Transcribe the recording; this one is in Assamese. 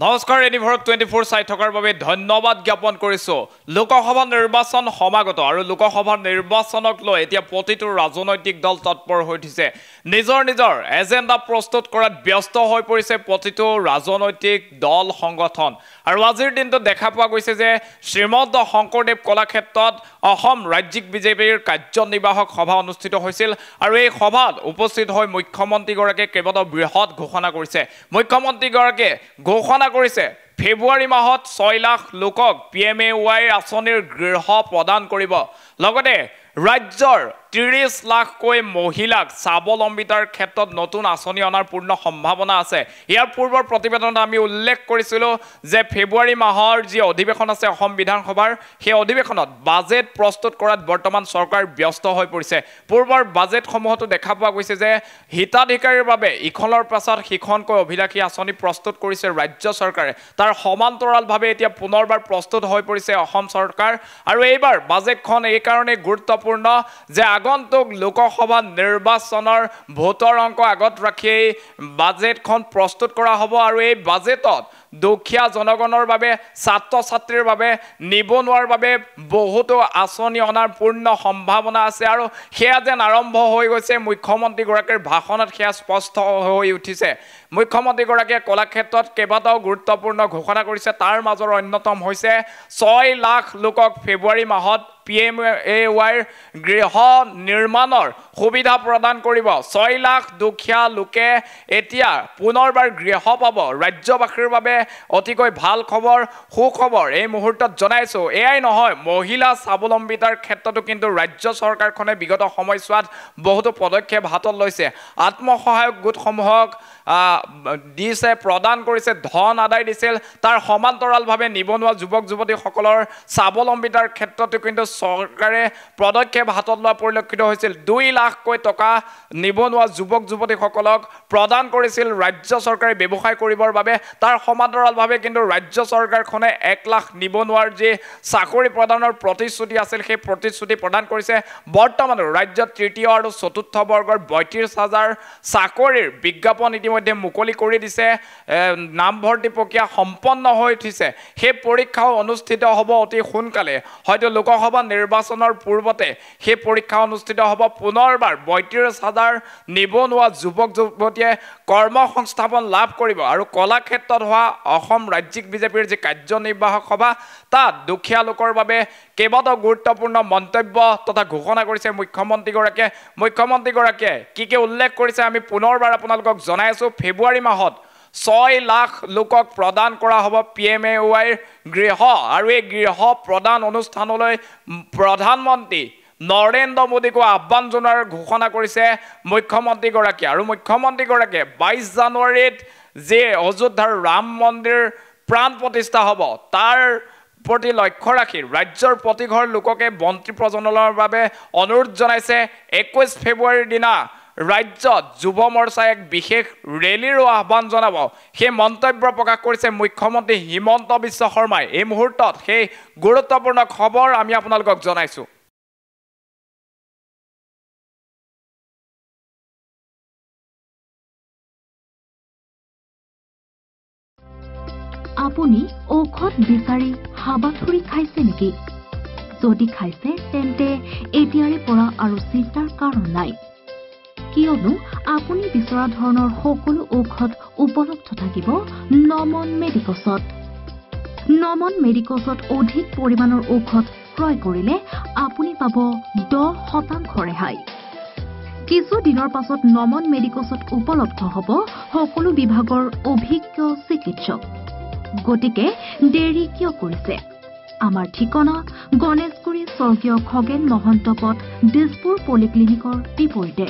নমস্কাৰ এনিভৰক 24 চাই থকাৰ বাবে ধন্যবাদ জ্ঞাপন কৰিছো লোকসভা নিৰ্বাচন সমাগত আৰু লোকসভা নিৰ্বাচনক লৈ এতিয়া প্ৰতিটো ৰাজনৈতিক দল তৎপৰ হৈ উঠিছে নিজৰ এজেন্ডা প্ৰস্তুত কৰাত ব্যস্ত হৈ পৰিছে প্ৰতিটো ৰাজনৈতিক দল সংগঠন আৰু আজিৰ দিনটো দেখা পোৱা গৈছে যে শ্ৰীমন্ত শংকৰদেৱ কলাক্ষেত্ৰত অসম ৰাজ্যিক বিজেপিৰ কাৰ্যনিৰ্বাহক সভা অনুষ্ঠিত হৈছিল আৰু এই সভাত উপস্থিত হৈ মুখ্যমন্ত্ৰী গৰাকীয়ে কেইবাটাও বৃহৎ ঘোষণা কৰিছে মুখ্যমন্ত্ৰী গৰাকীয়ে ঘোষণা কৰিছে ফেব্ৰুৱাৰী মাহত 6 লাখ লোকক PMAY আঁচনিৰ গৃহ প্ৰদান কৰিব লগতে ৰাজ্যৰ 30 লাখকৈ মহিলাক স্বাৱলম্বিতাৰ ক্ষেত্ৰত নতুন আঁচনি অনাৰ পূৰ্ণ সম্ভাৱনা আছে ইয়াৰ পূৰ্বৰ প্ৰতিবেদনত আমি উল্লেখ কৰিছিলো যে ফেব্ৰুৱাৰী মাহৰ যি অধিৱেশন আছে অসম বিধানসভাৰ সেই অধিৱেশনত বাজেট প্ৰস্তুত কৰাত বৰ্তমান চৰকাৰ ব্যস্ত হৈ পৰিছে পূৰ্বৰ বাজেটসমূহতো দেখা পোৱা গৈছে যে হিতাধিকাৰীৰ বাবে ইখনৰ পাছত সিখনকৈ অভিলাষী আঁচনি প্ৰস্তুত কৰিছে ৰাজ্য চৰকাৰে তাৰ সমান্তৰালভাৱে এতিয়া পুনৰবাৰ প্ৰস্তুত হৈ পৰিছে অসম চৰকাৰ আৰু এইবাৰ বাজেটখন এই কাৰণে গুৰুত্বপূৰ্ণ যে আগন্তুক লোকসভা নিৰ্বাচনৰ ভোটৰ অংক আগত ৰাখি বাজেটখন প্ৰস্তুত কৰা হ'ব আৰু এই বাজেটত দুখীয়া জনগণৰ বাবে ছাত্ৰ ছাত্ৰীৰ বাবে নিবনুৱাৰ বাবে বহুতো আঁচনি অনাৰ পূৰ্ণ সম্ভাৱনা আছে আৰু সেয়া যেন আৰম্ভ হৈ গৈছে মুখ্যমন্ত্ৰী গৰাকীৰ ভাষণত সেয়া স্পষ্ট হৈ উঠিছে মুখ্যমন্ত্ৰী গৰাকীয়ে কলাক্ষেত্ৰত কেইবাটাও গুৰুত্বপূৰ্ণ ঘোষণা কৰিছে তাৰ মাজৰ অন্যতম হৈছে 6 লাখ লোকক ফেব্ৰুৱাৰী মাহত PMAY গৃহ নিৰ্মাণৰ সুবিধা প্ৰদান কৰিব 6 লাখ দুখীয়া লোকে এতিয়া পুনৰবাৰ গৃহ পাব ৰাজ্যবাসীৰ বাবে অতিকৈ ভাল খবৰ সুখবৰ এই মুহূৰ্তত জনাইছো এয়াই নহয় মহিলা স্বাৱলম্বিতাৰ ক্ষেত্ৰতো কিন্তু ৰাজ্য চৰকাৰখনে বিগত সময়ছোৱাত বহুতো পদক্ষেপ হাতত লৈছে আত্মসহায়ক গোটসমূহক দিছে প্ৰদান কৰিছে ধন আদায় দিছিল তাৰ সমান্তৰালভাৱে নিবনুৱা যুৱক যুৱতীসকলৰ স্বাৱলম্বিতাৰ ক্ষেত্ৰতো কিন্তু চৰকাৰে পদক্ষেপ হাতত লোৱা পৰিলক্ষিত হৈছিল 2 লাখকৈ টকা নিবনুৱা যুৱক যুৱতীসকলক প্ৰদান কৰিছিল ৰাজ্য চৰকাৰে ব্যৱসায় কৰিবৰ বাবে তাৰ সমান্তৰালভাৱে কিন্তু ৰাজ্য চৰকাৰখনে 1 লাখ নিবনুৱাৰ যে চাকৰি প্ৰদানৰ প্ৰতিশ্ৰুতি আছিল সেই প্ৰতিশ্ৰুতি প্ৰদান কৰিছে বৰ্তমান ৰাজ্যত তৃতীয় আৰু চতুৰ্থ বৰ্গৰ 32000 চাকৰিৰ বিজ্ঞাপন ইতিমধ্যে মুকলি কৰি দিছে নামভৰ্তি প্ৰক্ৰিয়া সম্পন্ন হৈ উঠিছে সেই পৰীক্ষাও অনুষ্ঠিত হ'ব অতি সোনকালে হয়তো লোকসভা নিৰ্বাচনৰ পূৰ্বতে সেই পৰীক্ষা অনুষ্ঠিত হ'ব পুনৰবাৰ 32000 নিবনুৱা যুৱক যুৱতীয়ে কৰ্মসংস্থাপন লাভ কৰিব আৰু কলাক্ষেত্ৰত হোৱা অসম ৰাজ্যিক বিজেপিৰ যি কাৰ্যনিৰ্বাহক সভা তাত দুখীয়া লোকৰ বাবে কেইবাটাও গুৰুত্বপূৰ্ণ মন্তব্য তথা ঘোষণা কৰিছে মুখ্যমন্ত্ৰী গৰাকীয়ে কি উল্লেখ কৰিছে আমি পুনৰবাৰ আপোনালোকক জনাই আছো ফেব্ৰুৱাৰী মাহত 6 লাখ লোকক প্ৰদান কৰা হ'ব PMAY গৃহ আৰু এই গৃহ প্ৰদান অনুষ্ঠানলৈ প্ৰধানমন্ত্ৰী নৰেন্দ্ৰ মোদীকো আহ্বান জনোৱাৰ ঘোষণা কৰিছে মুখ্যমন্ত্ৰী গৰাকীয়ে আৰু মুখ্যমন্ত্ৰী গৰাকীয়ে 22 জানুৱাৰীত যে অযোধ্যাৰ ৰাম মন্দিৰ প্ৰাণ প্ৰতিষ্ঠা হ'ব তাৰ প্ৰতি লক্ষ্য ৰাখি ৰাজ্যৰ প্ৰতিঘৰ লোককে মন্ত্ৰী প্ৰজননৰ বাবে অনুৰোধ জনাইছে 21 ফেব্ৰুৱাৰীৰ দিনা ৰাজ্যত যুৱ মৰ্চাই এক বিশেষ ৰেলীৰ আহ্বান জনাব সেই মন্তব্য প্ৰকাশ কৰিছে মুখ্যমন্ত্ৰী হিমন্ত বিশ্ব শৰ্মাই এই মুহূৰ্তত সেই গুৰুত্বপূৰ্ণ খবৰ আমি আপোনালোকক জনাইছো আপুনি ঔষধ বিচাৰি হাবাথুৰি খাইছে নেকি যদি খাইছে তেন্তে এতিয়াৰে পৰা আৰু চিন্তাৰ কাৰণ নাই কিয়নো আপুনি বিচৰা ধৰণৰ সকলো ঔষধ উপলব্ধ থাকিব নমন মেডিকছত অধিক পৰিমাণৰ ঔষধ ক্ৰয় কৰিলে আপুনি পাব 10% ৰেহাই কিছু দিনৰ পাছত নমন মেডিকছত উপলব্ধ হ'ব সকলো বিভাগৰ অভিজ্ঞ চিকিৎসক গতিকে দেৰি কিয় কৰিছে আমাৰ ঠিকনা গণেশগুৰি স্বৰ্গীয় খগেন মহন্ত পথ দিছপুৰ পলিক্লিনিকৰ বিপৰীতে